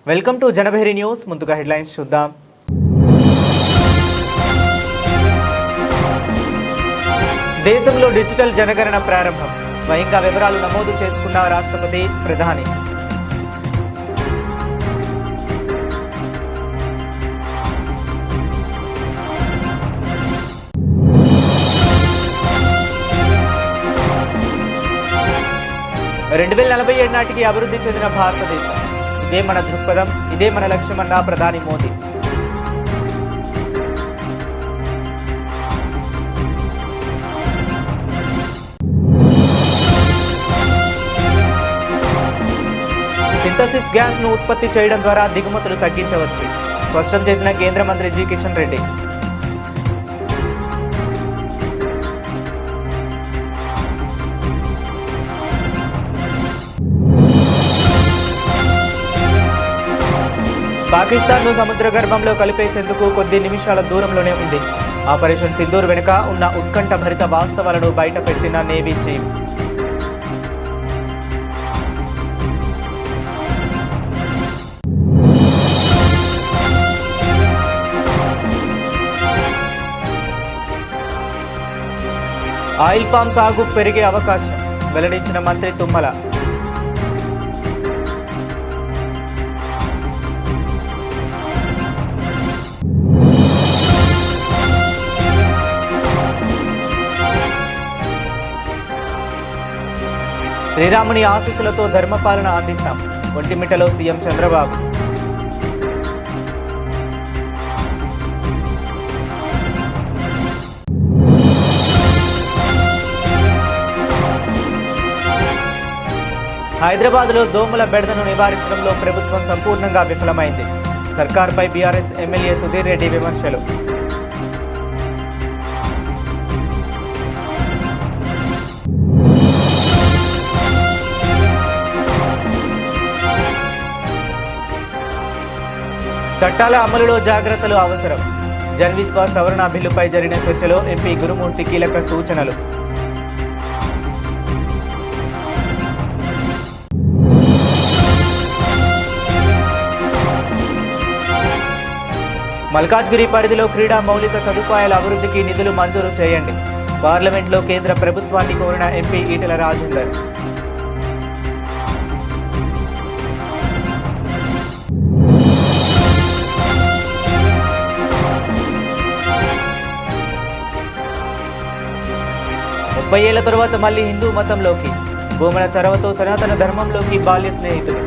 Welcome to Janabheri news. ముందుగా headlines చూద్దాం. దేశంలో డిజిటల్ జనగణన ప్రారంభం. స్వయంగా వివరాలు నమోదు చేసుకున్న రాష్ట్రపతి, ప్రధాని. రెండు 2047 నాటికి అభివృద్ధి చెందిన భారతదేశం, ఇదే మన దృక్పథం, ఇదే మన లక్ష్యమన్న ప్రధాని మోదీ. సింథసిస్ గ్యాస్ ను ఉత్పత్తి చేయడం ద్వారా దిగుమతులు తగ్గించవచ్చు, స్పష్టం చేసిన కేంద్ర మంత్రి జి కిషన్ రెడ్డి. పాకిస్తాన్ను సముద్ర గర్భంలో కలిపేసేందుకు కొద్ది నిమిషాల దూరంలోనే ఉంది. ఆపరేషన్ సింధూర్ వెనుక ఉన్న ఉత్కంఠ భరిత వాస్తవాలను బయటపెట్టిన నేవీ చీఫ్. ఆయిల్ ఫామ్ సాగు పెరిగే అవకాశం, వెల్లడించిన మంత్రి తుమ్మల. శ్రీరాముని ఆశీస్సులతో ధర్మపాలన అందిస్తాం, ఒంటిమిట్టలో సీఎం చంద్రబాబు. హైదరాబాద్లో దోమల బెడదను నివారించడంలో ప్రభుత్వం సంపూర్ణంగా విఫలమైంది. సర్కార్పై బీఆర్ఎస్ ఎమ్మెల్యే సుధీర్ రెడ్డి విమర్శలు. చట్టాల అమలులో జాగ్రత్తలు అవసరం. జన్విశ్వాస్ సవరణ బిల్లుపై జరిగిన చర్చలో ఎంపీ గురుమూర్తి కీలక సూచనలు. మల్కాజ్గిరి పరిధిలో క్రీడా మౌలిక సదుపాయాల అభివృద్ధికి నిధులు మంజూరు చేయండి. పార్లమెంట్లో కేంద్ర ప్రభుత్వాన్ని కోరిన ఎంపీ ఈటెల రాజేందర్. ముప్పై ఏళ్ల తరువాత మళ్లీ హిందూ మతంలోకి, భూమన చొరవతో సనాతన ధర్మంలోకి బాల్య స్నేహితులు.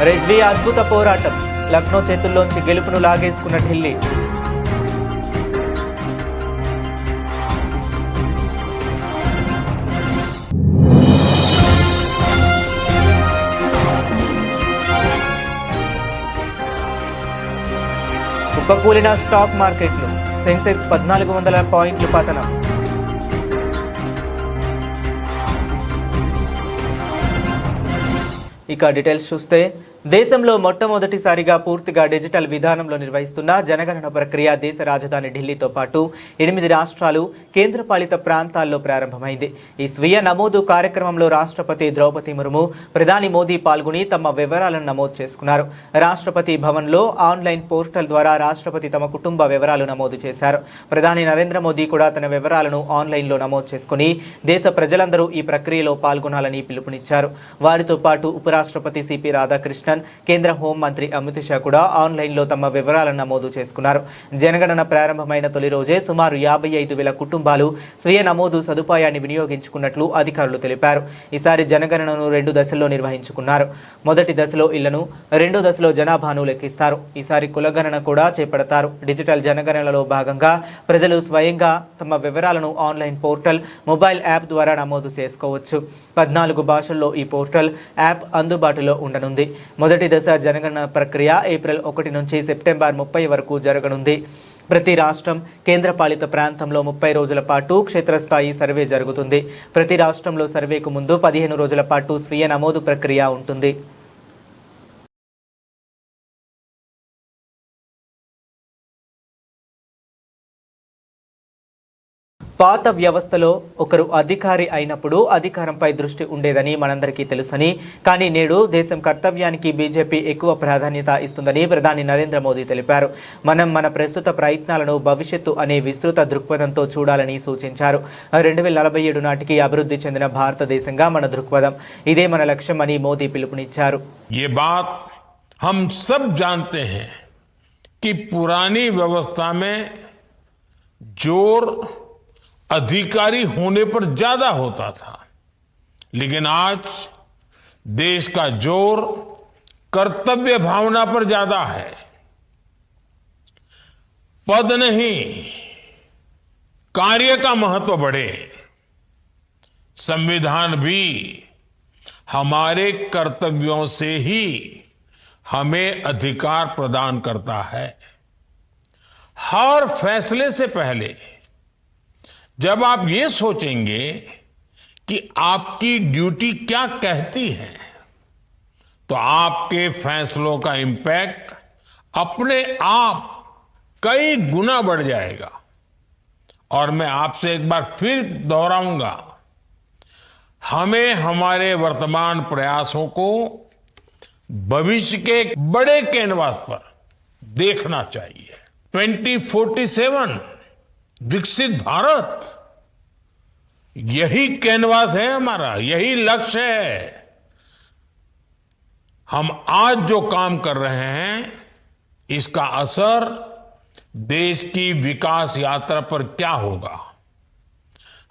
రెజ్వీ అద్భుత పోరాటం, లక్నో చేతుల్లోంచి గెలుపును లాగేసుకున్న ఢిల్లీ. కుప్పకూలిన స్టాక్ మార్కెట్లు, సెన్సెక్స్ 1400 పాయింట్లు పతనం. ఇక డీటెయిల్స్ చూస్తే, దేశంలో మొట్టమొదటిసారిగా పూర్తిగా డిజిటల్ విధానంలో నిర్వహిస్తున్న జనగణన ప్రక్రియ దేశ రాజధాని ఢిల్లీతో పాటు 8 రాష్ట్రాలు, కేంద్రపాలిత ప్రాంతాల్లో ప్రారంభమైంది. ఈ స్వీయ నమోదు కార్యక్రమంలో రాష్ట్రపతి ద్రౌపది ముర్ము, ప్రధాని మోదీ పాల్గొని తమ వివరాలను నమోదు చేసుకున్నారు. రాష్ట్రపతి భవన్లో ఆన్లైన్ పోర్టల్ ద్వారా రాష్ట్రపతి తమ కుటుంబ వివరాలు నమోదు చేశారు. ప్రధాని నరేంద్ర మోదీ కూడా తన వివరాలను ఆన్లైన్లో నమోదు చేసుకుని దేశ ప్రజలందరూ ఈ ప్రక్రియలో పాల్గొనాలని పిలుపునిచ్చారు. వారితో పాటు ఉపరాష్ట్రపతి సిపి రాధాకృష్ణన్, కేంద్ర హోంమంత్రి అమిత్ షా కూడా ఆన్లైన్లో తమ వివరాలను నమోదు చేసుకున్నారు. జనగణన ప్రారంభమైన తొలి రోజే సుమారు 55,000 కుటుంబాలు స్వీయ నమోదు సదుపాయాన్ని వినియోగించుకున్నట్లు అధికారులు తెలిపారు. ఈసారి జనగణనను 2 దశల్లో నిర్వహించుకున్నారు. మొదటి దశలో ఇళ్లను, రెండో దశలో జనాభాను లెక్కిస్తారు. ఈసారి కులగణన కూడా చేపడతారు. డిజిటల్ జనగణనలో భాగంగా ప్రజలు స్వయంగా తమ వివరాలను ఆన్లైన్ పోర్టల్, మొబైల్ యాప్ ద్వారా నమోదు చేసుకోవచ్చు. 14 భాషల్లో ఈ పోర్టల్, యాప్ అందుబాటులో ఉండనుంది. మొదటి దశ జనగణన ప్రక్రియ ఏప్రిల్ 1 నుంచి సెప్టెంబర్ 30 వరకు జరగనుంది. ప్రతి రాష్ట్రం, కేంద్రపాలిత ప్రాంతంలో 30 రోజుల పాటు క్షేత్రస్థాయి సర్వే జరుగుతుంది. ప్రతి రాష్ట్రంలో సర్వేకు ముందు 15 రోజుల పాటు స్వీయ నమోదు ప్రక్రియ ఉంటుంది. పాత వ్యవస్థలో ఒకరు అధికారి అయినప్పుడు అధికారంపై దృష్టి ఉండేదని మనందరికీ తెలుసని, కానీ నేడు దేశం కర్తవ్యానికి బీజేపీ ఎక్కువ ప్రాధాన్యత ఇస్తుందని ప్రధాని నరేంద్ర మోదీ తెలిపారు. మనం మన ప్రస్తుత ప్రయత్నాలను భవిష్యత్తు అనే విస్తృత దృక్పథంతో చూడాలని సూచించారు. 2047 నాటికి అభివృద్ధి చెందిన భారతదేశంగా మన దృక్పథం, ఇదే మన లక్ష్యం అని మోదీ పిలుపునిచ్చారు. ये बात हम सब जानते हैं कि पुरानी व्यवस्था में जोर अधिकारी होने पर ज्यादा होता था, लेकिन आज देश का जोर कर्तव्य भावना पर ज्यादा है. पद नहीं, कार्य का महत्व बढ़े. संविधान भी हमारे कर्तव्यों से ही हमें अधिकार प्रदान करता है. हर फैसले से पहले जब आप ये सोचेंगे कि आपकी ड्यूटी क्या कहती है, तो आपके फैसलों का इंपैक्ट अपने आप कई गुना बढ़ जाएगा. और मैं आपसे एक बार फिर दोहराऊंगा, हमें हमारे वर्तमान प्रयासों को भविष्य के बड़े कैनवास पर देखना चाहिए. 2047 विकसित भारत, यही कैनवास है हमारा, यही लक्ष्य है. हम आज जो काम कर रहे हैं, इसका असर देश की विकास यात्रा पर क्या होगा,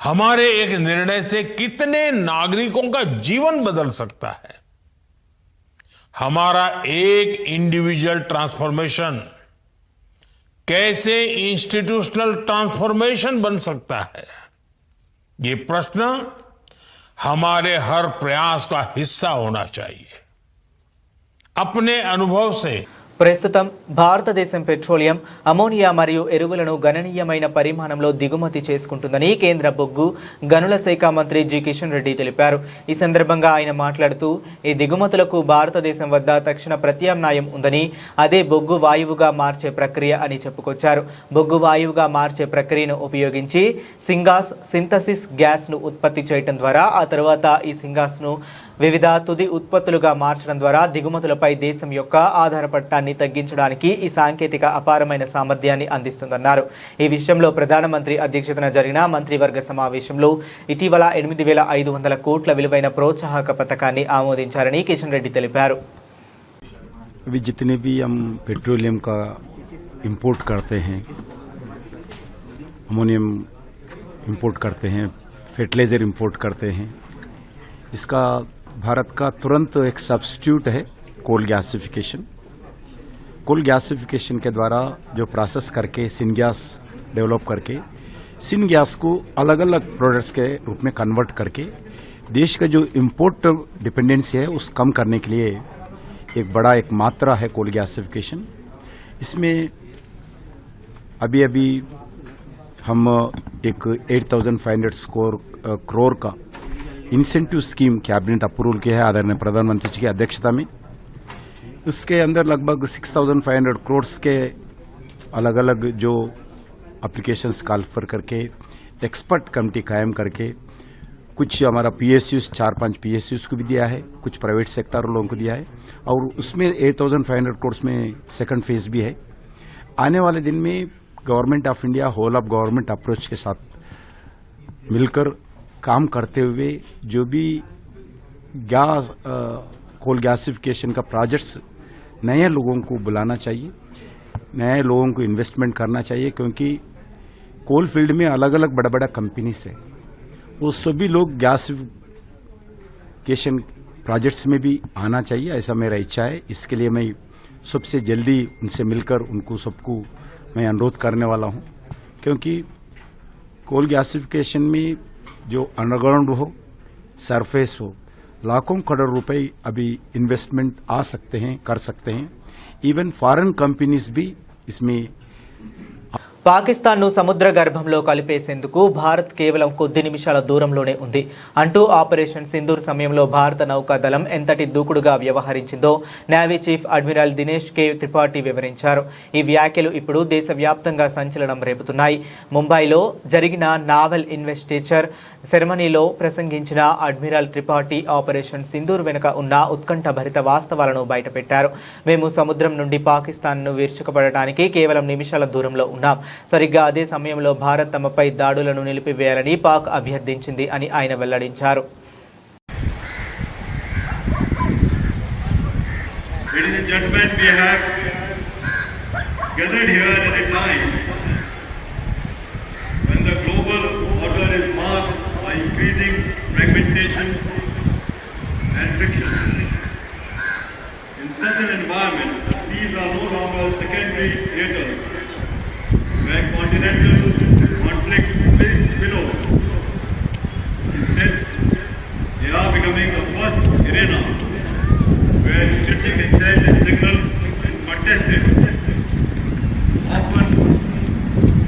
हमारे एक निर्णय से कितने नागरिकों का जीवन बदल सकता है, हमारा एक इंडिविजुअल ट्रांसफॉर्मेशन कैसे इंस्टीट्यूशनल ट्रांसफॉर्मेशन बन सकता है, ये प्रश्न हमारे हर प्रयास का हिस्सा होना चाहिए. अपने अनुभव से ప్రస్తుతం భారతదేశం పెట్రోలియం, అమోనియా మరియు ఎరువులను గణనీయమైన పరిమాణంలో దిగుమతి చేసుకుంటుందని కేంద్ర బొగ్గు గనుల శాఖ మంత్రి జి కిషన్ రెడ్డి తెలిపారు. ఈ సందర్భంగా ఆయన మాట్లాడుతూ, ఈ దిగుమతులకు భారతదేశం వద్ద తక్షణ ప్రత్యామ్నాయం ఉందని, అదే బొగ్గు వాయువుగా మార్చే ప్రక్రియ అని చెప్పుకొచ్చారు. బొగ్గు వాయువుగా మార్చే ప్రక్రియను ఉపయోగించి సింగాస్ సింథసిస్ గ్యాస్ను ఉత్పత్తి చేయడం ద్వారా ఆ తర్వాత ఈ సింగాస్ను వివిధ తుది ఉత్పత్తులుగా మార్చడం ద్వారా దిగుమతులపై దేశం యొక్క ఆధారపడటాన్ని తగ్గించడానికి ఈ సాంకేతిక అపారమైన సామర్థ్యాన్ని అందిస్తుందన్నారు. ఈ విషయంలో ప్రధానమంత్రి అధ్యక్షతన జరిగిన మంత్రివర్గ సమావేశంలో ఇటీవల 8,500 కోట్ల విలువైన ప్రోత్సాహక పథకాన్ని ఆమోదించారని కిషన్ రెడ్డి తెలిపారు. अभी जितने भी हम पेट्रोलियम का इंपोर्ट करते हैं, अमोनियम इंपोर्ट करते हैं, फर्टिलाइजर इंपोर्ट करते हैं, इसका भारत का तुरंत एक सब्स्टिट्यूट है कोल गैसिफिकेशन. कोल गैसिफिकेशन के द्वारा जो प्रोसेस करके सिनगैस डेवलप करके सिनगैस को अलग अलग प्रोडक्ट्स के रूप में कन्वर्ट करके देश का जो इंपोर्ट डिपेंडेंसी है उस कम करने के लिए एक बड़ा एक मात्रा है कोल गैसिफिकेशन. इसमें अभी हम एक 8,500 करोड़ का इंसेंटिव स्कीम कैबिनेट अप्रूवल किया है आदरणीय प्रधानमंत्री जी की अध्यक्षता में. उसके अंदर लगभग 6,500 करोड़ के अलग अलग जो एप्लीकेशंस कॉल करके एक्सपर्ट कमेटी कायम करके कुछ हमारा पीएसयूज 4-5 पीएसयूज को भी दिया है, कुछ प्राइवेट सेक्टर लोगों को दिया है, और उसमें 8,500 करोड़ में सेकंड फेज भी है. आने वाले दिन में government of India whole of government approach के साथ मिलकर काम करते हुए जो भी गैस कोल गैसिफिकेशन का प्रोजेक्ट्स नए लोगों को बुलाना चाहिए, नए लोगों को इन्वेस्टमेंट करना चाहिए, क्योंकि कोल फील्ड में अलग अलग बड़ा बड़ा कंपनीज है, वो सभी लोग गैसिफिकेशन प्रोजेक्ट्स में भी आना चाहिए, ऐसा मेरा इच्छा है. इसके लिए मैं सबसे जल्दी उनसे मिलकर उनको सबको मैं अनुरोध करने वाला हूं, क्योंकि कोल गैसिफिकेशन में जो अंडरग्राउंड हो, सरफेस हो, लाखों करोड़ रुपए अभी इन्वेस्टमेंट आ सकते हैं, कर सकते हैं. इवन फॉरेन कंपनीज भी इसमें పాకిస్తాన్ను సముద్ర గర్భంలో కలిపేసేందుకు భారత్ కేవలం కొద్ది నిమిషాల దూరంలోనే ఉంది అంటూ ఆపరేషన్ సింధూర్ సమయంలో భారత నౌకాదళం ఎంతటి దూకుడుగా వ్యవహరించిందో navy chief admiral Dinesh K Tripathi వివరించారు. ఈ వ్యాఖ్యలు ఇప్పుడు దేశవ్యాప్తంగా సంచలనం రేపుతున్నాయి. ముంబైలో జరిగిన నావల్ ఇన్వెస్టిచర్ సెరమనీలో ప్రసంగించిన అడ్మిరల్ త్రిపాఠి ఆపరేషన్ సింధూర్ వెనుక ఉన్న ఉత్కంఠభరిత వాస్తవాలను బయటపెట్టారు. మేము సముద్రం నుండి పాకిస్తాన్ను విరుచుకుపడటానికి కేవలం నిమిషాల దూరంలో ఉన్నాం. సరిగ్గా అదే సమయంలో భారత్ తమపై దాడులను నిలిపివేయాలని పాక్ అభ్యర్థించింది అని ఆయన వెల్లడించారు. Ladies and gentlemen, we have gathered here at a time when the global order is marked by increasing fragmentation and friction. In such an environment, seas are no longer secondary theaters where continental conflicts spill over. Instead, they are becoming the first arena where strategic intent is signaled and contested, often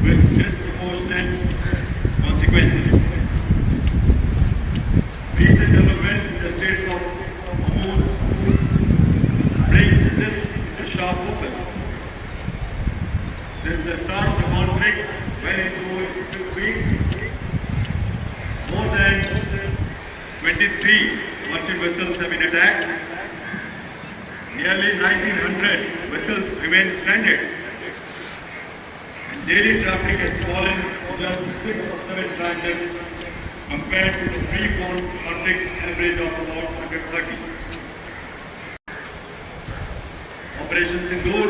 with disproportionate consequences. Recent developments in the Straits of Hormuz brings this to sharp focus. Since the start of the conflict, well into this week, more than 23 merchant vessels have been attacked. Nearly 1,900 vessels remain stranded. And daily traffic has fallen to just 6 or 7 transits compared to the pre-conflict average of about 130. Operation Sindoor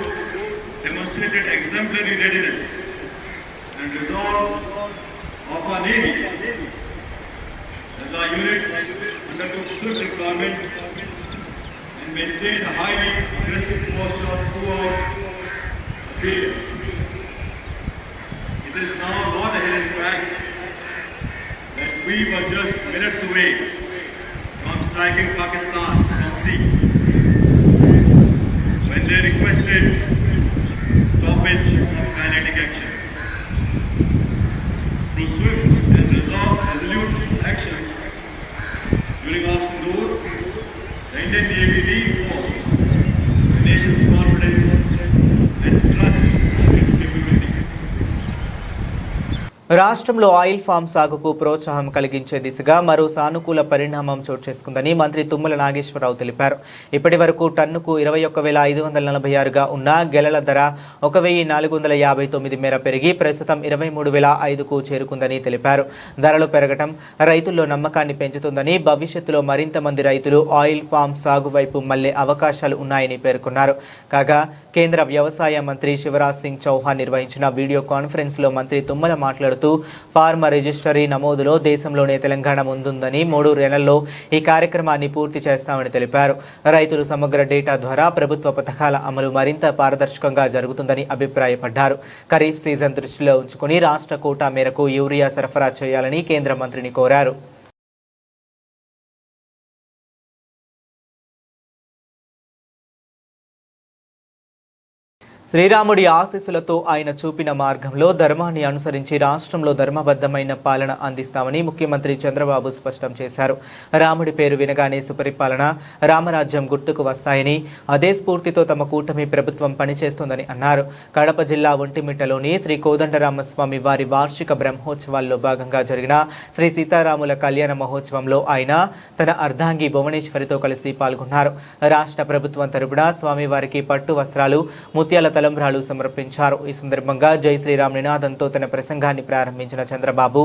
demonstrated exemplary readiness and resolve of our Navy as our units undertook swift deployment and maintained a highly aggressive posture throughout the period. It is now not a hidden fact that we were just minutes away from striking Pakistan from sea when they requested stoppage of kinetic action. Through swift and resolute actions during Operation Sindoor, the Indian Navy reinforced the nation's confidence and trust in its capabilities. రాష్ట్రంలో oil form సాగుకు ప్రోత్సాహం కలిగించే దిశగా మరో సానుకూల పరిణామం చోటు చేసుకుందని మంత్రి తుమ్మల నాగేశ్వరరావు తెలిపారు. ఇప్పటి వరకు టన్నుకు 21,546గా ఉన్న గెలల ధర 1,459 మేర పెరిగి ప్రస్తుతం 23,005కు చేరుకుందని తెలిపారు. ధరలు పెరగటం రైతుల్లో నమ్మకాన్ని పెంచుతుందని, భవిష్యత్తులో మరింత మంది రైతులు ఆయిల్ ఫామ్ సాగు వైపు మళ్లే అవకాశాలు ఉన్నాయని పేర్కొన్నారు. కాగా కేంద్ర వ్యవసాయ మంత్రి శివరాజ్ సింగ్ చౌహాన్ నిర్వహించిన వీడియో కాన్ఫరెన్స్లో మంత్రి తుమ్మల మాట్లాడుతూ ఫార్మర్ రిజిస్టరీ నమోదులో దేశంలోనే తెలంగాణ ముందుందని, 3 నెలల్లో ఈ కార్యక్రమాన్ని పూర్తి చేస్తామని తెలిపారు. రైతులు సమగ్ర డేటా ద్వారా ప్రభుత్వ పథకాల అమలు మరింత పారదర్శకంగా జరుగుతుందని అభిప్రాయపడ్డారు. ఖరీఫ్ సీజన్ దృష్టిలో ఉంచుకుని రాష్ట్ర కోటా మేరకు యూరియా సరఫరా చేయాలని కేంద్ర మంత్రిని కోరారు. శ్రీరాముడి ఆశీస్సులతో ఆయన చూపిన మార్గంలో ధర్మాన్ని అనుసరించి రాష్ట్రంలో ధర్మబద్ధమైన పాలన అందిస్తామని ముఖ్యమంత్రి చంద్రబాబు స్పష్టం చేశారు. రాముడి పేరు వినగానే సుపరిపాలన, రామరాజ్యం గుర్తుకు వస్తాయని, అదే స్ఫూర్తితో తమ కూటమి ప్రభుత్వం పనిచేస్తోందని అన్నారు. కడప జిల్లా ఒంటిమిట్టలోని శ్రీ కోదండరామస్వామి వారి వార్షిక బ్రహ్మోత్సవాల్లో భాగంగా జరిగిన శ్రీ సీతారాముల కళ్యాణ మహోత్సవంలో ఆయన తన అర్ధాంగి భువనేశ్వరితో కలిసి పాల్గొన్నారు. రాష్ట్ర ప్రభుత్వం తరపున స్వామివారికి పట్టు వస్త్రాలు, ముత్యాల తలంబ్రాలు సమర్పించారు. ఈ సందర్భంగా జై శ్రీరామ్ నినాదంతో తన ప్రసంగాన్ని ప్రారంభించిన చంద్రబాబు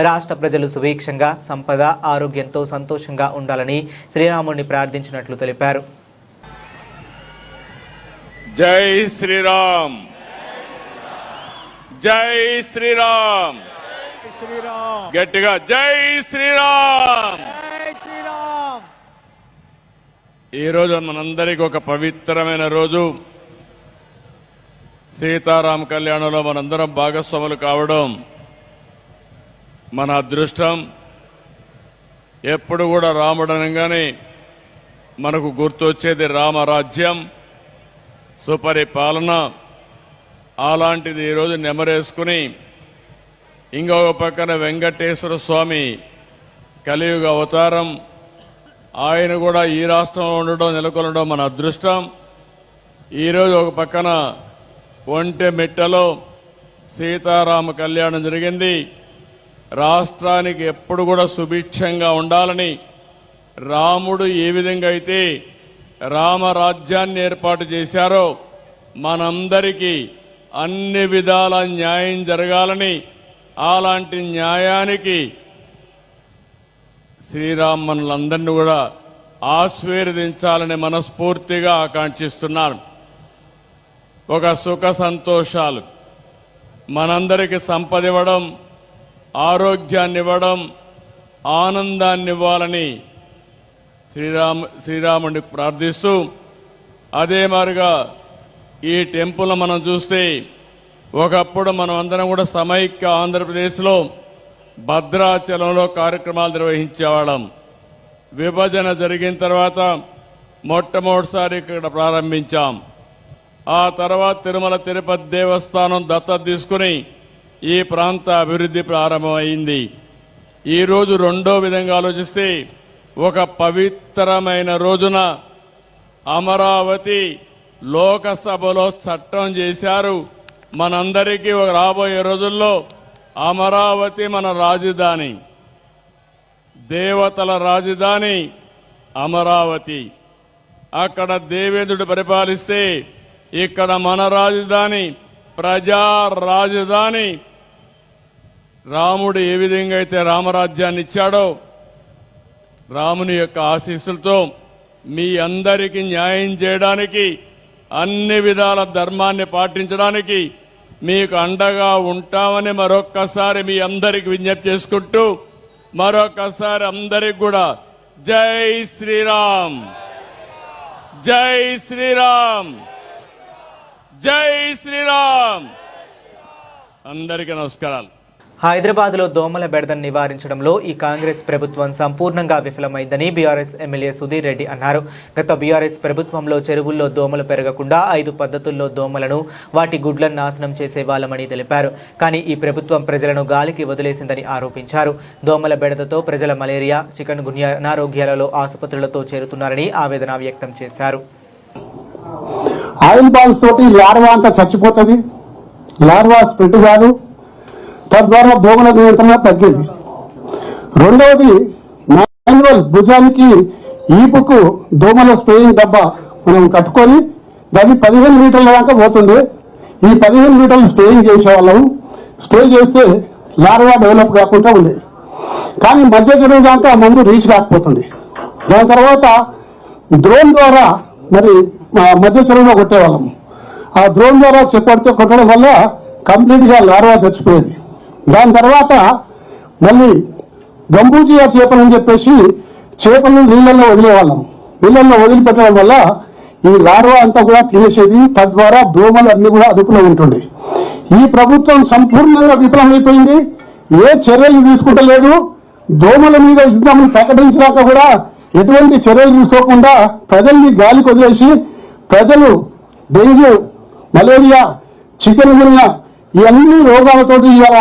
రాష్ట్ర ప్రజలు సుభిక్షంగా, సంపద, ఆరోగ్యంతో సంతోషంగా ఉండాలని శ్రీరాముడిని ప్రార్థించినట్లు తెలిపారు. జై శ్రీరామ్, జై శ్రీరామ్, గట్టిగా జై శ్రీరామ్. ఈ రోజు మనందరికీ ఒక పవిత్రమైన రోజు. సీతారామ కళ్యాణంలో మనందరం భాగస్వాములు కావడం మన అదృష్టం. ఎప్పుడు కూడా రాముడు అనగానే మనకు గుర్తొచ్చేది రామరాజ్యం, సుపరిపాలన, అలాంటిది ఈరోజు నెమరేసుకుని ఇంకొక పక్కన వెంకటేశ్వర స్వామి కలియుగ అవతారం, ఆయన కూడా ఈ రాష్ట్రంలో ఉండడం నెలకొనడం మన అదృష్టం. ఈరోజు ఒక పక్కన ఒంటెమిట్టలో సీతారామ కళ్యాణం జరిగింది. రాష్ట్రానికి ఎప్పుడు కూడా సుభిక్షంగా ఉండాలని రాముడు ఏ విధంగా అయితే రామరాజ్యాన్ని ఏర్పాటు చేశారో మనందరికీ అన్ని విధాల న్యాయం జరగాలని, అలాంటి న్యాయానికి శ్రీరామ్ మనలందరినీ కూడా ఆశీర్వదించాలని మనస్ఫూర్తిగా ఆకాంక్షిస్తున్నాను. ఒక సుఖ సంతోషాలు, మనందరికీ సంపద ఇవ్వడం, ఆరోగ్యాన్ని ఇవ్వడం, ఆనందాన్ని ఇవ్వాలని శ్రీరాముడిని ప్రార్థిస్తూ, అదే మాదిరిగా ఈ టెంపుల్ మనం చూస్తే ఒకప్పుడు మనం అందరం కూడా సమైక్య ఆంధ్రప్రదేశ్లో భద్రాచలంలో కార్యక్రమాలు నిర్వహించేవాళ్ళం. విభజన జరిగిన తర్వాత మొట్టమొదటిసారి ఇక్కడ ప్రారంభించాం. ఆ తర్వాత తిరుమల తిరుపతి దేవస్థానం దత్తత తీసుకుని ఈ ప్రాంత అభివృద్ధి ప్రారంభమైంది. ఈరోజు రెండో విధంగా ఆలోచిస్తే ఒక పవిత్రమైన రోజున అమరావతి లోకసభలో చట్టం చేశారు. మనందరికీ రాబోయే రోజుల్లో అమరావతి మన రాజధాని, దేవతల రాజధాని అమరావతి. అక్కడ దేవేంద్రుడు పరిపాలిస్తే ఇక్కడ మన రాజధాని, ప్రజా రాజధాని. రాముడు ఏ విధంగా అయితే రామరాజ్యాన్ని ఇచ్చాడో, రాముని యొక్క ఆశీస్సులతో మీ అందరికీ న్యాయం చేయడానికి, అన్ని విధాల ధర్మాన్ని పాటించడానికి మీకు అండగా ఉంటామని మరొక్కసారి మీ అందరికి విజ్ఞప్తి చేసుకుంటూ, మరొక్కసారి అందరికి కూడా జై శ్రీరామ్, జై శ్రీరామ్, జై శ్రీరామ్. అందరికీ నమస్కారాలు. హైదరాబాద్లో దోమల బెడదను నివారించడంలో ఈ కాంగ్రెస్ ప్రభుత్వం సంపూర్ణంగా విఫలమైందని బీఆర్ఎస్ ఎమ్మెల్యే సుధీర్ రెడ్డి అన్నారు. గత బీఆర్ఎస్ ప్రభుత్వంలో చెరువుల్లో దోమలు పెరగకుండా 5 పద్ధతుల్లో దోమలను, వాటి గుడ్లను నాశనం చేసేవాళ్లమని తెలిపారు. కానీ ఈ ప్రభుత్వం ప్రజలను గాలికి వదిలేసిందని ఆరోపించారు. దోమల బెడదతో ప్రజల మలేరియా, చికెన్ గున్యా అనారోగ్యాలలో ఆసుపత్రులతో చేరుతున్నారని ఆవేదన వ్యక్తం చేశారు. ఆయిల్ బాల్స్ తోటి లార్వా అంతా చచ్చిపోతుంది, లార్వా స్ప్రెడ్ కాదు, తద్వారా దోమల నియంత్రణ తగ్గింది. రెండవది, మాన్యువల్ భుజానికి ఈపుకు దోమల స్ప్రేయింగ్ డబ్బా మనం కట్టుకొని దాన్ని 15 మీటర్ల దాకా పోతుంది. ఈ 15 మీటర్లు స్ప్రేయింగ్ చేసేవాళ్ళం. స్ప్రే చేస్తే లార్వా డెవలప్ కాకుండా ఉండేది. కానీ మధ్య చెరువు దాకా మందు రీచ్ కాకపోతుంది. దాని తర్వాత డ్రోన్ ద్వారా మరి మధ్య చెరువులో కొట్టేవాళ్ళం. ఆ డ్రోన్ ద్వారా కొట్టడం వల్ల కంప్లీట్ గా లార్వా చచ్చిపోయేది. దాని తర్వాత మళ్ళీ గంబూజియా చేపలని చెప్పేసి చేపలను నీళ్లలో వదిలేవాళ్ళం. నీళ్లలో వదిలిపెట్టడం వల్ల ఈ లార్వా అంతా కూడా తినేసేది. తద్వారా దోమలు అన్ని కూడా అదుపులో ఉంటుండే. ఈ ప్రభుత్వం సంపూర్ణంగా విఫలమైపోయింది. ఏ చర్యలు తీసుకుంటలేదు. దోమల మీద యుద్ధం ప్రకటించినాక కూడా ఎటువంటి చర్యలు తీసుకోకుండా ప్రజల్ని గాలికి వదిలేసి ప్రజలు డెంగ్యూ, మలేరియా, చికెన్ గున్యా ఇవన్నీ రోగాలతోటి ఇవాళ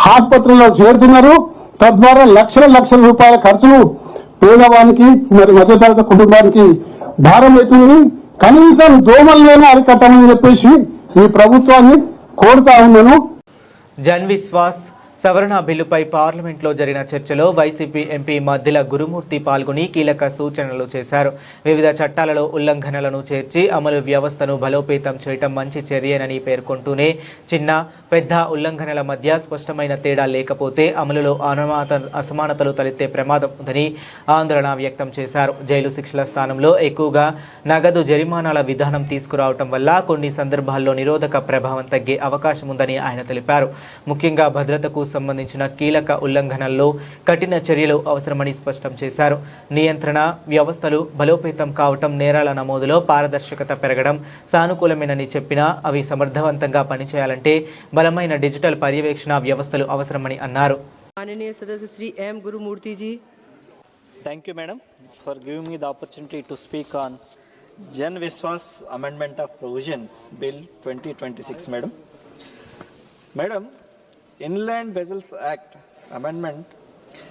ఆసుపత్రుల్లో చేరుతున్నారు. తద్వారా లక్షల రూపాయల ఖర్చులు పేదవానికి, మరి మధ్యతరగతి కుటుంబానికి భారం అవుతుంది. కనీసం దోమల్లోనే అరికట్టమని చెప్పేసి ఈ ప్రభుత్వాన్ని కోరుతా ఉన్నాను. జన్ విశ్వాస్ సవరణ బిల్లుపై పార్లమెంట్లో జరిగిన చర్చలో వైసీపీ ఎంపీ మద్దిల గురుమూర్తి పాల్గొని కీలక సూచనలు చేశారు. వివిధ చట్టాలలో ఉల్లంఘనలను చేర్చి అమలు వ్యవస్థను బలోపేతం చేయటం మంచి చర్యేనని పేర్కొంటూనే చిన్న పెద్ద ఉల్లంఘనల మధ్య స్పష్టమైన తేడా లేకపోతే అమలులో అసమానతలు తలెత్తే ప్రమాదం ఉందని ఆందోళన వ్యక్తం చేశారు. జైలు శిక్షల స్థానంలో ఎక్కువగా నగదు జరిమానాల విధానం తీసుకురావటం వల్ల కొన్ని సందర్భాల్లో నిరోధక ప్రభావం తగ్గే అవకాశం ఉందని ఆయన తెలిపారు. ముఖ్యంగా భద్రతకు సంబంధించిన కీలక ఉల్లంఘనల్లో కఠిన చర్యలు అవసరమని స్పష్టం చేశారు. నియంత్రణ వ్యవస్థలు బలోపేతం కావటం, నేరాల నమోదులో పారదర్శకత పెరగడం సానుకూలమేనని చెప్పినా అవి సమర్థవంతంగా పనిచేయాలంటే బలమైన డిజిటల్ పర్యవేక్షణ వ్యవస్థలు అవసరమని అన్నారు. माननीय सदस्य Shri M Gurumurthy ji. Thank you, madam, for giving me the opportunity to speak on Jan Vishwas Amendment of Provisions Bill 2026, madam. Madam, Inland Vessels Act Amendment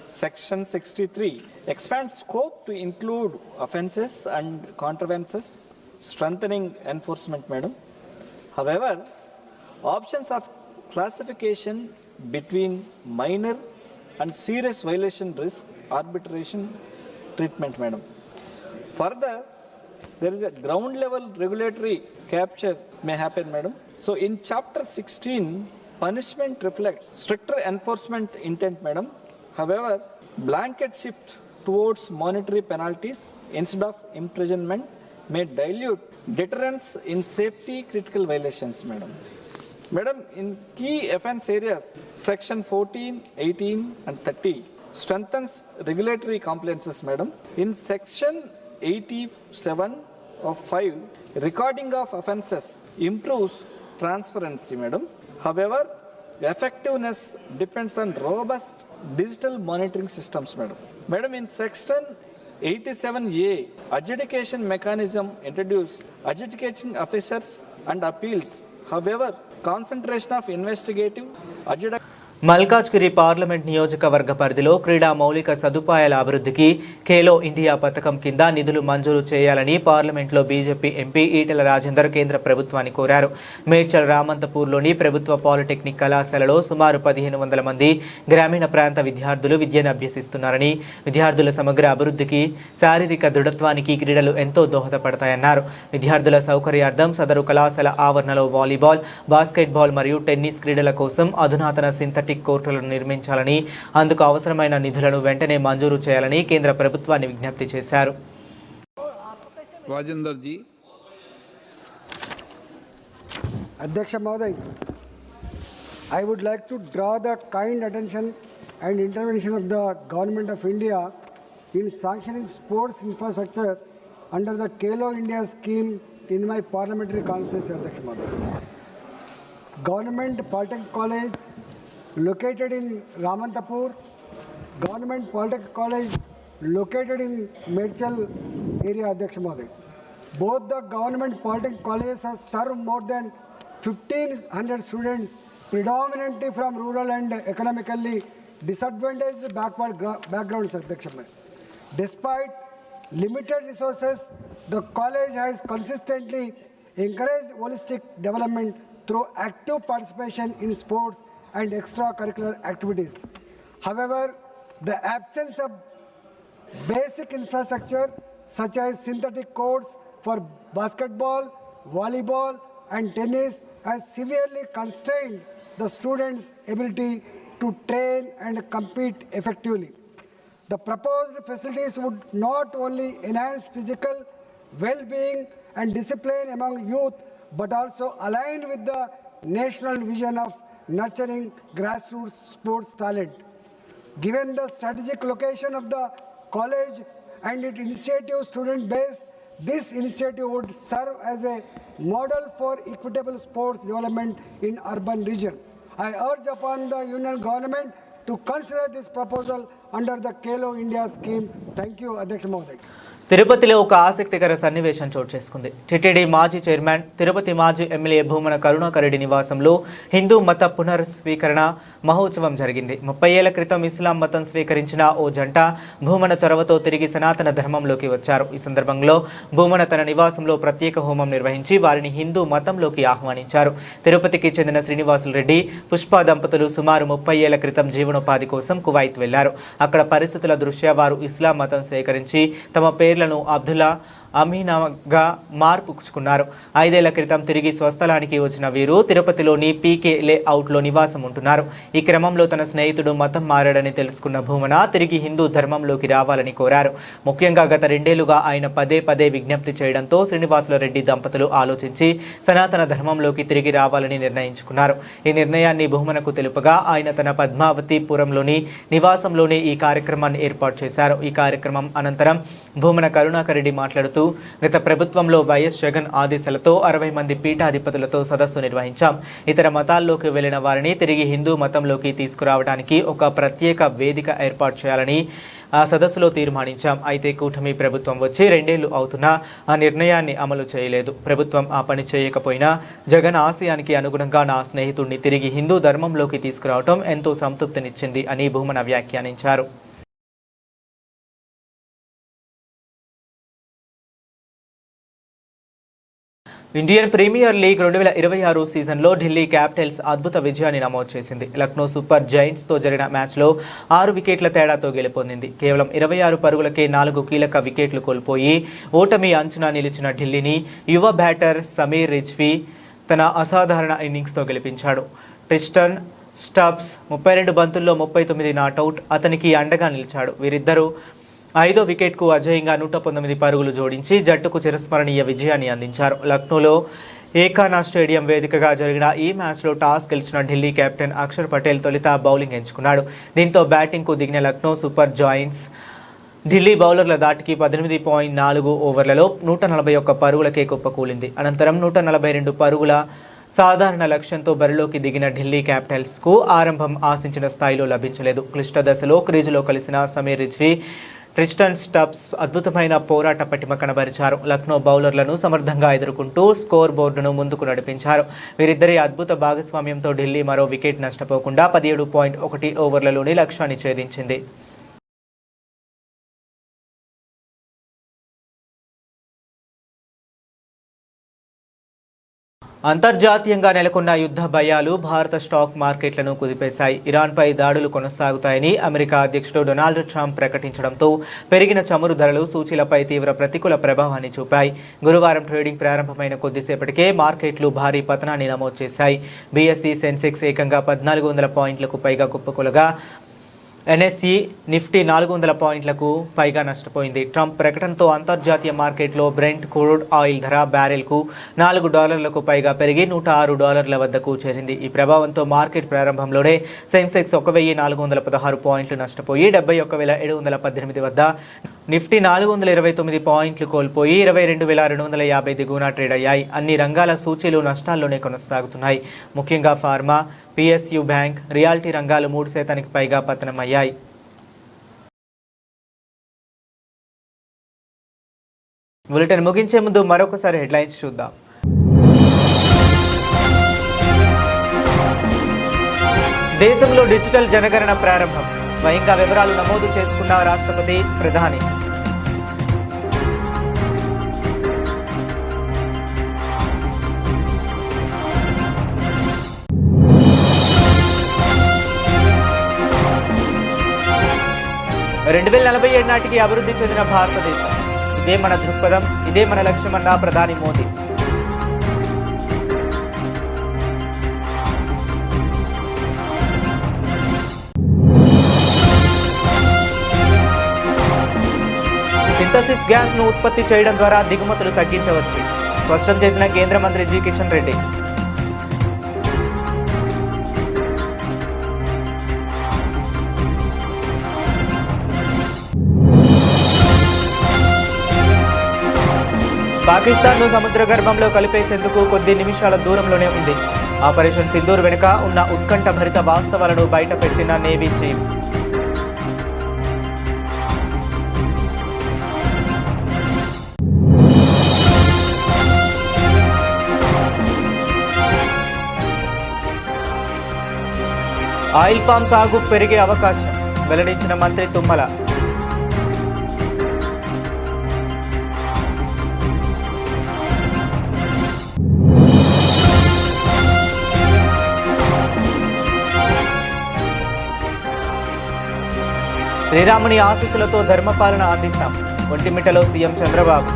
Section 63 expands scope to include offences and contraventions, strengthening enforcement, madam. However, options of classification between minor and serious violation risk arbitration treatment, madam. Further, there is a ground level regulatory capture may happen, madam. So in chapter 16, punishment reflects stricter enforcement intent, madam. However, blanket shift towards monetary penalties instead of imprisonment may dilute deterrence in safety critical violations, madam. Madam, in key offense areas, section 14, 18 and 30 strengthens regulatory compliances, madam. In section 87 of 5, recording of offences improves transparency, madam. However, effectiveness depends on robust digital monitoring systems, madam. Madam, in section 87A, adjudication mechanism introduced adjudicating officers and appeals. However, concentration of investigative adjudication Malkajgiri parliament నియోజకవర్గ పరిధిలో క్రీడా మౌలిక సదుపాయాల అభివృద్ధికి Khelo India పథకం కింద నిధులు మంజూరు చేయాలని పార్లమెంట్లో బీజేపీ ఎంపీ ఈటెల రాజేందర్ కేంద్ర ప్రభుత్వాన్ని కోరారు. మేడ్చల్ రామంతపూర్లోని ప్రభుత్వ పాలిటెక్నిక్ కళాశాలలో సుమారు 1500 మంది గ్రామీణ ప్రాంత విద్యార్థులు విద్యను అభ్యసిస్తున్నారని, విద్యార్థుల సమగ్ర అభివృద్ధికి, శారీరక దృఢత్వానికి క్రీడలు ఎంతో దోహదపడతాయన్నారు. విద్యార్థుల సౌకర్యార్థం సదరు కళాశాల ఆవరణలో వాలీబాల్, బాస్కెట్బాల్ మరియు టెన్నిస్ క్రీడల కోసం అధునాతన సింథటిక్ కోర్టులను నిర్మించాలని, అందుకు అవసరమైన నిధులను వెంటనే మంజూరు చేయాలని కేంద్ర ప్రభుత్వాన్ని విజ్ఞప్తి చేశారు. రాజేందర్ జీ. అధ్యక్ష మహోదయ్, I would like to draw the kind attention and intervention of the Government of India in sanctioning sports infrastructure under the Khelo India scheme in my parliamentary constituency, Adhyaksh Mahoday. Government Polytechnic College located in Ramantapur, Government Polytechnic College located in Medchal area, Adhyaksh Mahoday. Both the Government Polytechnic Colleges have served more than 1,500 students, predominantly from rural and economically disadvantaged backward backgrounds, Adhyaksh Mahoday. Despite limited resources, the college has consistently encouraged holistic development through active participation in sports and extracurricular activities. However, the absence of basic infrastructure such as synthetic courts for basketball, volleyball and tennis has severely constrained the students' ability to train and compete effectively. The proposed facilities would not only enhance physical well-being and discipline among youth, but also align with the national vision of nurturing grassroots sports talent. Given the strategic location of the college and its initiative student base, this initiative would serve as a model for equitable sports development in urban region. I urge upon the Union Government to consider this proposal under the Khelo India scheme. Thank you, Adhyaksh Mahoday. తిరుపతిలో ఒక ఆసక్తికర సన్నివేశం చోటు చేసుకుంది. TTD మాజీ chairman, Tirupati మాజీ MLA Bhumana Karunakar Reddy నివాసంలో హిందూ మత పునఃస్వీకరణ మహోత్సవం జరిగింది. 30 ఏళ్ల క్రితం ఇస్లాం మతం స్వీకరించిన ఓ జంట భూమన చొరవతో తిరిగి సనాతన ధర్మంలోకి వచ్చారు. ఈ సందర్భంలో భూమన తన నివాసంలో ప్రత్యేక హోమం నిర్వహించి వారిని హిందూ మతంలోకి ఆహ్వానించారు. తిరుపతికి చెందిన శ్రీనివాసులు రెడ్డి, పుష్ప దంపతులు సుమారు 30 ఏళ్ల క్రితం జీవనోపాధి కోసం కువైత్ వెళ్లారు. అక్కడ పరిస్థితుల దృష్ట్యా వారు ఇస్లాం మతం స్వీకరించి తమ పేర్లను అబ్దుల్లా, అమీనాగా మార్పుకున్నారు. 5 ఏళ్ల క్రితం తిరిగి స్వస్థలానికి వచ్చిన వీరు తిరుపతిలోని పీకే లేఅవుట్లో నివాసం ఉంటున్నారు. ఈ క్రమంలో తన స్నేహితుడు మతం మారాడని తెలుసుకున్న భూమన తిరిగి హిందూ ధర్మంలోకి రావాలని కోరారు. ముఖ్యంగా గత 2 ఏళ్లుగా ఆయన పదే విజ్ఞప్తి చేయడంతో శ్రీనివాసుల రెడ్డి దంపతులు ఆలోచించి సనాతన ధర్మంలోకి తిరిగి రావాలని నిర్ణయించుకున్నారు. ఈ నిర్ణయాన్ని భూమనకు తెలుపగా ఆయన తన పద్మావతిపురంలోని నివాసంలోనే ఈ కార్యక్రమాన్ని ఏర్పాటు చేశారు. ఈ కార్యక్రమం అనంతరం భూమన కరుణాకర్ రెడ్డి మాట్లాడుతూ మాట్లాడుతూ గత ప్రభుత్వంలో వైఎస్ జగన్ ఆదేశాలతో 60 మంది పీఠాధిపతులతో సదస్సు నిర్వహించాం. ఇతర మతాల్లోకి వెళ్లిన వారిని తిరిగి హిందూ మతంలోకి తీసుకురావడానికి ఒక ప్రత్యేక వేదిక ఏర్పాటు చేయాలని ఆ సదస్సులో తీర్మానించాం. అయితే కూటమి ప్రభుత్వం వచ్చి 2 ఏళ్లు అవుతున్నా ఆ నిర్ణయాన్ని అమలు చేయలేదు. ప్రభుత్వం ఆ పని చేయకపోయినా జగన్ ఆశయానికి అనుగుణంగా నా స్నేహితుడిని తిరిగి హిందూ ధర్మంలోకి తీసుకురావడం ఎంతో సంతృప్తినిచ్చింది అని భూమన వ్యాఖ్యానించారు. ఇండియన్ ప్రీమియర్ లీగ్ 2026 సీజన్లో ఢిల్లీ క్యాపిటల్స్ అద్భుత విజయాన్ని నమోదు చేసింది. లక్నో సూపర్ జైంట్స్తో జరిగిన మ్యాచ్లో 6 వికెట్ల తేడాతో గెలుపొందింది. కేవలం 26 పరుగులకే 4 కీలక వికెట్లు కోల్పోయి ఓటమి అంచునా నిలిచిన ఢిల్లీని యువ బ్యాటర్ సమీర్ రిజ్వీ తన అసాధారణ ఇన్నింగ్స్తో గెలిపించాడు. ట్రిస్టన్ స్టబ్స్ 32 బంతుల్లో 39 నాటౌట్ అతనికి అండగా నిలిచాడు. వీరిద్దరూ 5వ వికెట్కు అజేయంగా 119 పరుగులు జోడించి జట్టుకు చిరస్మరణీయ విజయాన్ని అందించారు. లక్నోలో ఏకానా స్టేడియం వేదికగా జరిగిన ఈ మ్యాచ్లో టాస్ గెలిచిన ఢిల్లీ కెప్టెన్ అక్షర్ పటేల్ తొలుత బౌలింగ్ ఎంచుకున్నాడు. దీంతో బ్యాటింగ్కు దిగిన లక్నో సూపర్ జాయింట్స్ ఢిల్లీ బౌలర్ల దాటికి 18.4 ఓవర్లలో 141 పరుగులకే కుప్పకూలింది. అనంతరం 142 పరుగుల సాధారణ లక్ష్యంతో బరిలోకి దిగిన ఢిల్లీ క్యాపిటల్స్కు ఆరంభం ఆశించిన స్థాయిలో లభించలేదు. క్లిష్ట దశలో క్రీజులో కలిసిన సమీర్ రిజ్వీ, ట్రిస్టన్ స్టబ్స్ అద్భుతమైన పోరాట పటిమ కనబరిచారు. లక్నో బౌలర్లను సమర్థంగా ఎదుర్కొంటూ స్కోర్ బోర్డును ముందుకు నడిపించారు. వీరిద్దరి అద్భుత భాగస్వామ్యంతో ఢిల్లీ మరో వికెట్ నష్టపోకుండా 17.1 ఓవర్లలోని లక్ష్యాన్ని ఛేదించింది. అంతర్జాతీయంగా నెలకొన్న యుద్ధ భయాలు భారత స్టాక్ మార్కెట్లను కుదిపేశాయి. ఇరాన్పై దాడులు కొనసాగుతాయని అమెరికా అధ్యక్షుడు డొనాల్డ్ ట్రంప్ ప్రకటించడంతో పెరిగిన చమురు ధరలు సూచీలపై తీవ్ర ప్రతికూల ప్రభావాన్ని చూపాయి. గురువారం ట్రేడింగ్ ప్రారంభమైన కొద్దిసేపటికే మార్కెట్లు భారీ పతనాన్ని నమోదు చేశాయి. బీఎస్ఈ సెన్సెక్స్ ఏకంగా 1400 పాయింట్లకు పైగా కుప్పకూలగా ఎన్ఎస్ఈ నిఫ్టీ 400 పాయింట్లకు పైగా నష్టపోయింది. ట్రంప్ ప్రకటనతో అంతర్జాతీయ మార్కెట్లో బ్రెంట్ క్రూడ్ ఆయిల్ ధర బ్యారెల్కు $4 పైగా పెరిగి $106 వద్దకు చేరింది. ఈ ప్రభావంతో మార్కెట్ ప్రారంభంలోనే సెన్సెక్స్ 1416 పాయింట్లు నష్టపోయి 71,718 వద్ద, నిఫ్టీ 429 పాయింట్లు కోల్పోయి 22,250 దిగువన ట్రేడ్ అయ్యాయి. అన్ని రంగాల సూచీలు నష్టాల్లోనే కొనసాగుతున్నాయి. ముఖ్యంగా ఫార్మా, పిఎస్యు బ్యాంక్, రియాలిటీ రంగాలు 3% పైగా పతనమయ్యాయి. బులెటిన్ ముగించే ముందు మరొకసారి హెడ్లైన్స్ చూద్దాం. దేశంలో డిజిటల్ జనగణన ప్రారంభం. స్వయంగా వివరాలు నమోదు చేసుకున్న రాష్ట్రపతి, ప్రధాని. "2047 నాటికి అభివృద్ధి చెందిన భారతదేశం, ఇదే మన దృక్పథం, ఇదే మన లక్ష్యమన్న ప్రధాని మోదీ. సింథసిస్ గ్యాస్ ను ఉత్పత్తి చేయడం ద్వారా దిగుమతులు తగ్గించవచ్చు, స్పష్టం చేసిన కేంద్ర మంత్రి జి కిషన్ రెడ్డి. పాకిస్తాన్ను సముద్ర గర్భంలో కలిపేసేందుకు కొద్ది నిమిషాల దూరంలోనే ఉంది. ఆపరేషన్ సింధూర్ వెనుక ఉన్న ఉత్కంఠ భరిత వాస్తవాలను బయటపెట్టిన నేవీ చీఫ్. ఆయిల్ ఫామ్ సాగు పెరిగే అవకాశం, వెల్లడించిన మంత్రి తుమ్మల. శ్రీరాముని ఆశీస్సులతో ధర్మపాలన అందిస్తాం, ఒంటిమిట్టలో సీఎం చంద్రబాబు.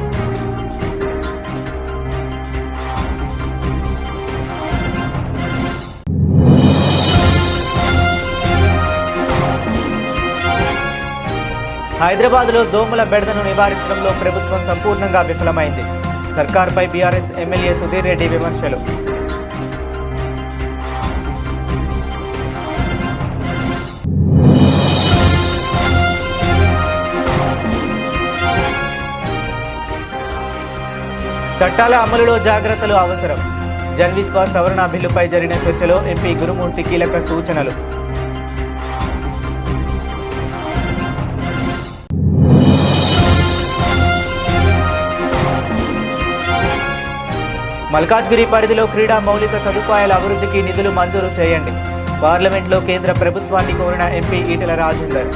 హైదరాబాద్లో దోమల బెడదను నివారించడంలో ప్రభుత్వం సంపూర్ణంగా విఫలమైంది. సర్కార్పై బీఆర్ఎస్ ఎమ్మెల్యే సుధీర్ రెడ్డి విమర్శలు. చట్టాల అమలులో జాగ్రత్తలు అవసరం. జన్ విశ్వాస్ సవరణ బిల్లుపై జరిగిన చర్చలో ఎంపీ గురుమూర్తి కీలక సూచనలు. మల్కాజ్గిరి పరిధిలో క్రీడా మౌలిక సదుపాయాల అభివృద్ధికి నిధులు మంజూరు చేయండి. పార్లమెంట్లో కేంద్ర ప్రభుత్వాన్ని కోరిన ఎంపీ ఈటెల రాజేందర్.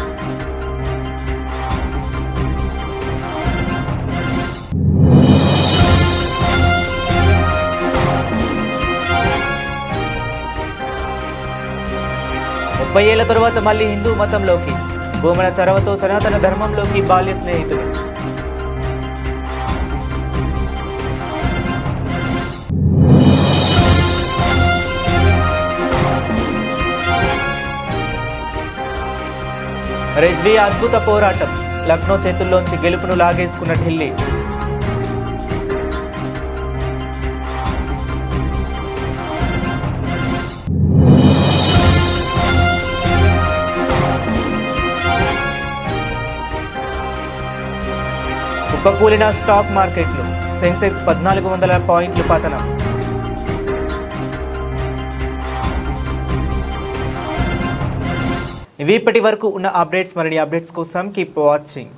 ముప్పై ఏళ్ల తరువాత మళ్లీ హిందూ మతంలోకి. భూమన చొరవతో సనాతన ధర్మంలోకి బాల్య స్నేహితులు. రిజ్వీ అద్భుత పోరాటం. లక్నో చేతుల్లోంచి గెలుపును లాగేసుకున్న ఢిల్లీ. కుప్పకూలిన స్టాక్ మార్కెట్లు. సెన్సెక్స్ 1400 పాయింట్లు పతనం. ఇవి ఇప్పటి వరకు ఉన్న అప్డేట్స్. మరిన్ని అప్డేట్స్ కోసం కీప్ వాచింగ్.